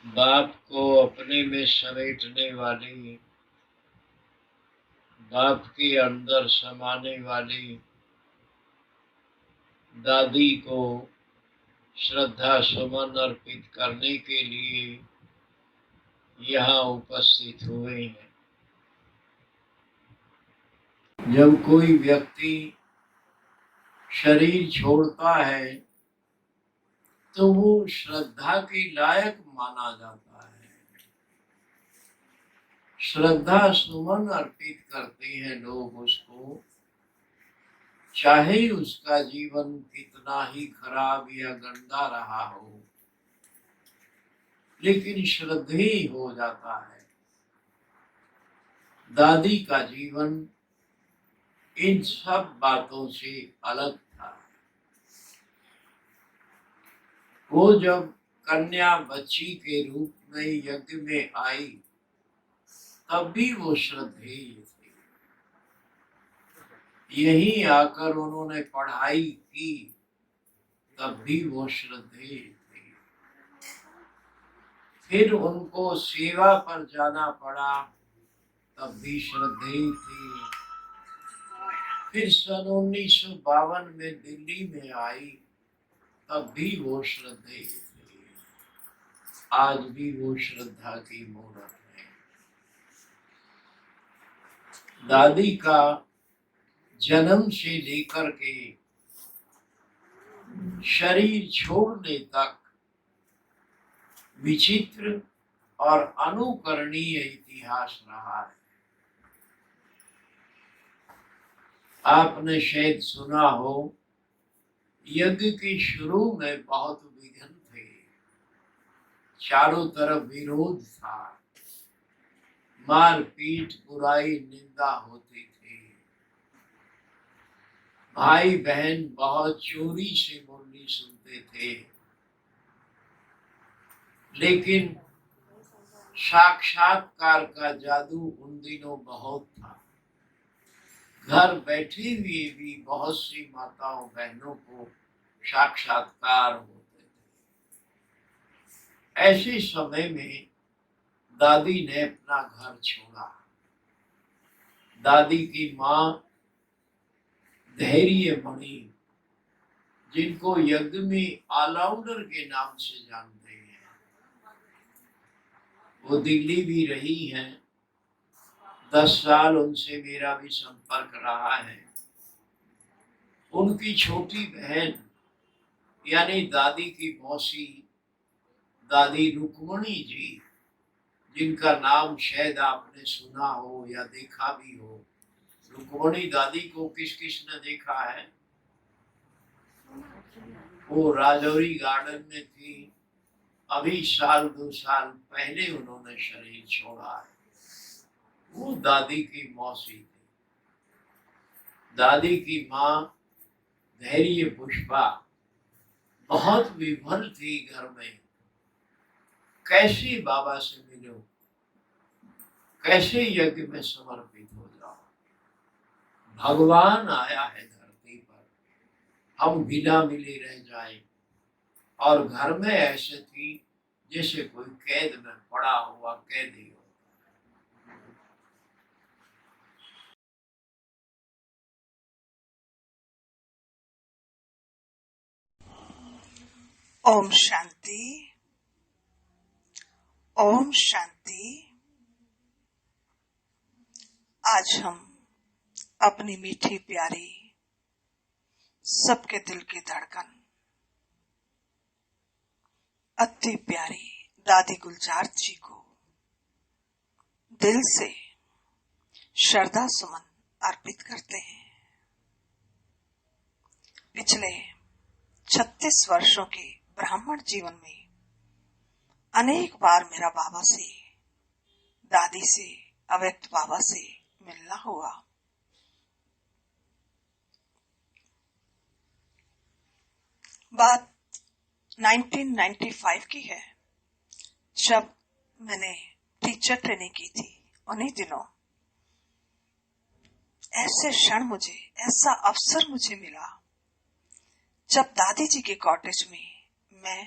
बाप को अपने में समेटने वाली, बाप के अंदर समाने वाली दादी को श्रद्धा सुमन अर्पित करने के लिए यहाँ उपस्थित हुए हैं। जब कोई व्यक्ति शरीर छोड़ता है तो वो श्रद्धा के लायक माना जाता है। श्रद्धा सुमन अर्पित करते हैं लोग उसको, चाहे उसका जीवन कितना ही खराब या गंदा रहा हो, लेकिन श्रद्धेय हो जाता है। दादी का जीवन इन सब बातों से अलग था। वो जब कन्या बच्ची के रूप में यज्ञ में आई तब भी वो श्रद्धेय थे। यहीं आकर उन्होंने पढ़ाई की तब भी वो श्रद्धेय थे। फिर उनको सेवा पर जाना पड़ा तब भी श्रद्धेय थे। फिर सन 1952 में दिल्ली में आई तब भी वो श्रद्धेय थे। आज भी वो श्रद्धा की मूर्त है। दादी का जन्म से लेकर के शरीर छोड़ने तक विचित्र और अनुकरणीय इतिहास रहा है। आपने शायद सुना हो, यज्ञ के शुरू में बहुत विघ्न थे, चारों तरफ विरोध था, मारपीट बुराई निंदा होती थी, भाई बहन बहुत चोरी से मुरली सुनते थे। लेकिन साक्षात्कार का जादू उन दिनों बहुत था। घर बैठे हुए भी बहुत सी माताओं बहनों को साक्षात्कार होते थे। ऐसे समय में दादी ने अपना घर छोड़ा। दादी की माँ धैर्य मणि, जिनको यज्ञ में ऑलराउंडर के नाम से जानते हैं, वो दिल्ली भी रही हैं। 10 साल उनसे मेरा भी संपर्क रहा है। उनकी छोटी बहन यानी दादी की मौसी दादी रुक्मणी जी, जिनका नाम शायद आपने सुना हो या देखा भी हो। रुक्मणी दादी को किस किस ने देखा है? वो राजौरी गार्डन में थी। अभी 1-2 साल पहले उन्होंने शरीर छोड़ा है। वो दादी की मौसी थी। दादी की माँ धैर्य पुष्पा बहुत विभल थी घर में। कैसे बाबा से मिलो, कैसे यज्ञ में समर्पित हो जाओ। भगवान आया है धरती पर, हम बिना मिले रह जाए। और घर में ऐसे थी जैसे कोई कैद में पड़ा हुआ कैदी हो। ओम शांति। ओम शांति। आज हम अपनी मीठी प्यारी सबके दिल की धड़कन अति प्यारी दादी गुलजार जी को दिल से श्रद्धा सुमन अर्पित करते हैं। पिछले 36 वर्षों के ब्राह्मण जीवन में अनेक बार मेरा बाबा से, दादी से, अव्यक्त बाबा से मिलना हुआ। बात 1995 की है, जब मैंने टीचर ट्रेनिंग की थी। उन्हीं दिनों ऐसे क्षण मुझे, ऐसा अवसर मुझे मिला जब दादी जी के कॉटेज में मैं,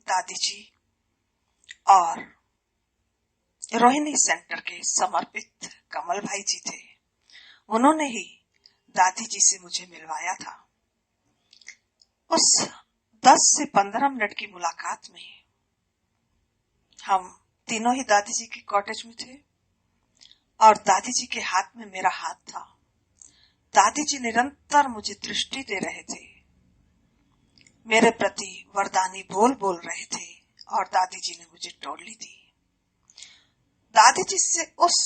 दादी जी और रोहिणी सेंटर के समर्पित कमल भाई जी थे। उन्होंने ही दादी जी से मुझे मिलवाया था। उस 10 से 15 मिनट की मुलाकात में हम तीनों ही दादी जी के कॉटेज में थे और दादी जी के हाथ में मेरा हाथ था। दादी जी निरंतर मुझे दृष्टि दे रहे थे, मेरे प्रति वरदानी बोल बोल रहे थे और दादी जी ने मुझे टोली दी। दादी जी से उस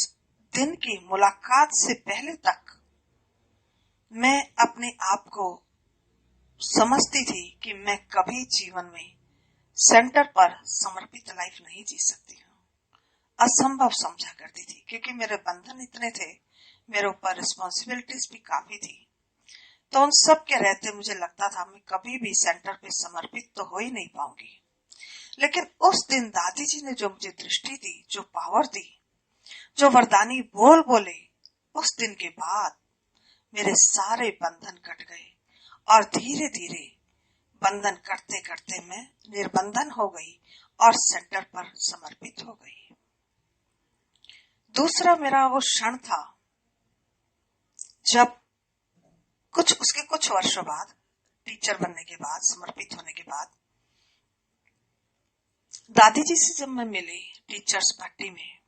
दिन की मुलाकात से पहले तक मैं अपने आप को समझती थी कि मैं कभी जीवन में सेंटर पर समर्पित लाइफ नहीं जी सकती हूँ। असंभव समझा करती थी क्योंकि मेरे बंधन इतने थे, मेरे ऊपर रिस्पॉन्सिबिलिटीज भी काफी थी। तो उन सब के रहते मुझे लगता था मैं कभी भी सेंटर पे समर्पित तो हो ही नहीं पाऊंगी। लेकिन उस दिन दादी जी ने जो मुझे दृष्टि दी, जो पावर दी, जो वरदानी बोल बोले, उस दिन के बाद मेरे सारे बंधन कट गए और धीरे धीरे बंधन करते करते मैं निर्बंधन हो गई और सेंटर पर समर्पित हो गई। दूसरा मेरा वो क्षण था जब उसके कुछ वर्षों बाद, टीचर बनने के बाद, समर्पित होने के बाद, दादी जी से जब मैं मिली टीचर्स पार्टी में,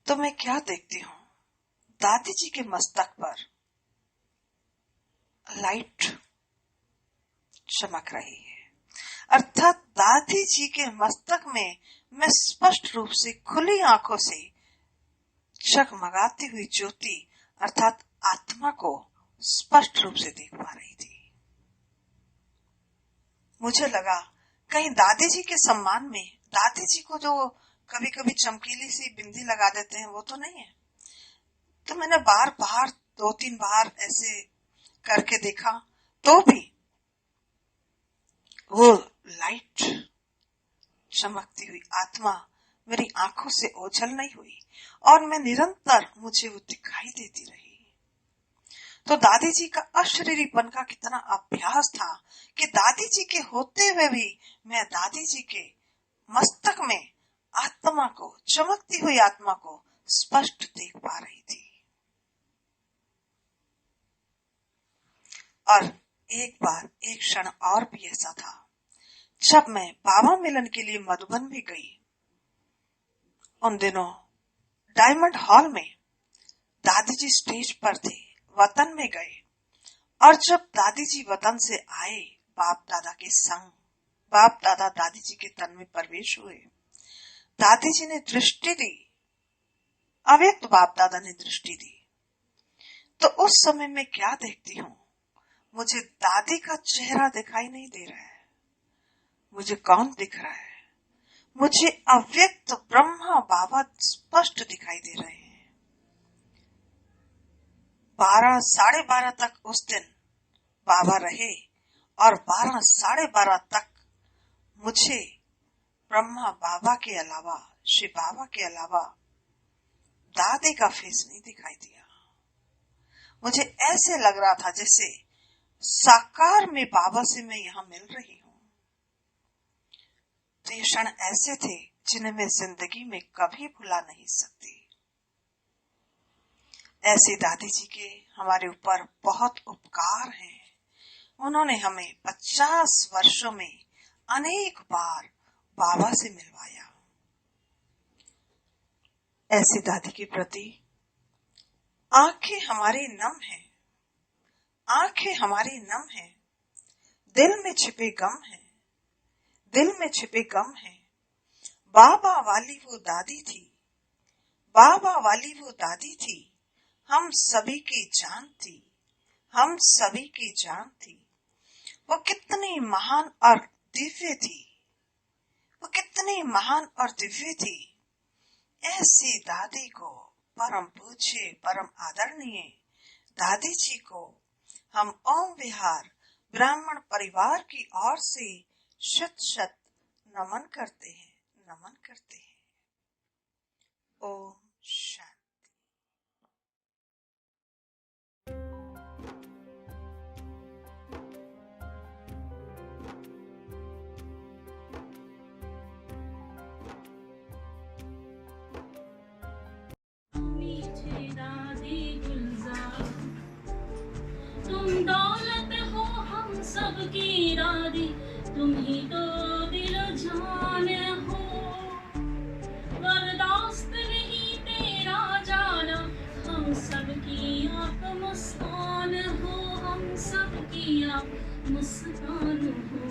तो मैं क्या देखती हूँ, दादी जी के मस्तक पर लाइट चमक रही है। अर्थात दादी जी के मस्तक में मैं स्पष्ट रूप से खुली आंखों से जगमगाती हुई ज्योति अर्थात आत्मा को स्पष्ट रूप से देख पा रही थी। मुझे लगा कहीं दादी जी के सम्मान में, दादी जी को जो कभी कभी चमकीली सी बिंदी लगा देते हैं वो तो नहीं है। तो मैंने बार बार 2-3 बार ऐसे करके देखा तो भी वो लाइट चमकती हुई आत्मा मेरी आंखों से ओझल नहीं हुई और मैं निरंतर, मुझे वो दिखाई देती रही। तो दादी जी का अशरीरीपन का कितना अभ्यास था कि दादी जी के होते हुए भी मैं दादी जी के मस्तक में आत्मा को, चमकती हुई आत्मा को स्पष्ट देख पा रही थी। और एक बार, एक क्षण और भी ऐसा था जब मैं बाबा मिलन के लिए मधुबन भी गई। उन दिनों डायमंड हॉल में दादी जी स्टेज पर थे, वतन में गए और जब दादी जी वतन से आए बाप दादा के संग, बाप दादा दादी जी के तन में प्रवेश हुए, दादी जी ने दृष्टि दी, अव्यक्त बाप दादा ने दृष्टि दी। तो उस समय मैं क्या देखती हूँ, मुझे दादी का चेहरा दिखाई नहीं दे रहा है। मुझे कौन दिख रहा है? मुझे अव्यक्त ब्रह्मा बाबा स्पष्ट दिखाई दे रहे हैं। 12, 12:30 तक उस दिन बाबा रहे और 12, 12:30 तक मुझे ब्रह्मा बाबा के अलावा, शिव बाबा के अलावा दादी का फेस नहीं दिखाई दिया। मुझे ऐसे लग रहा था जैसे साकार में बाबा से मैं यहाँ मिल रही हूँ। तो ये क्षण ऐसे थे जिन्हें मैं जिंदगी में कभी भुला नहीं सकती। ऐसे दादी जी के हमारे ऊपर बहुत उपकार हैं। उन्होंने हमें 50 वर्षों में अनेक बार बाबा से मिलवाया। ऐसी दादी के प्रति आंखें हमारी नम हैं, आंखें हमारी नम हैं, दिल में छिपे गम हैं, दिल में छिपे गम हैं। बाबा वाली वो दादी थी, बाबा वाली वो दादी थी, हम सभी की जान थी, हम सभी की जान थी। वो कितनी महान और दिव्य थी, वो कितनी महान और दिव्य थी। ऐसी दादी को, परम पूज्य, परम आदरणीय दादी जी को हम ओम विहार ब्राह्मण परिवार की ओर से शत शत नमन करते हैं, नमन करते हैं। ओम शांति। तुम ही तो दिल जान हो, बर्दाश्त नहीं तेरा जाना, हम सबकी आप मुस्कान हो, हम सबकी आप मुस्कान हो।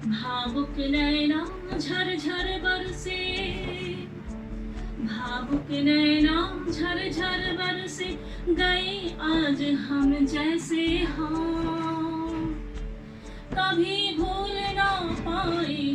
भावुक नैना झरझर बरसे, भावुक नैना झरझर बरसे, गए आज हम जैसे हाँ, कभी भूल ना पाए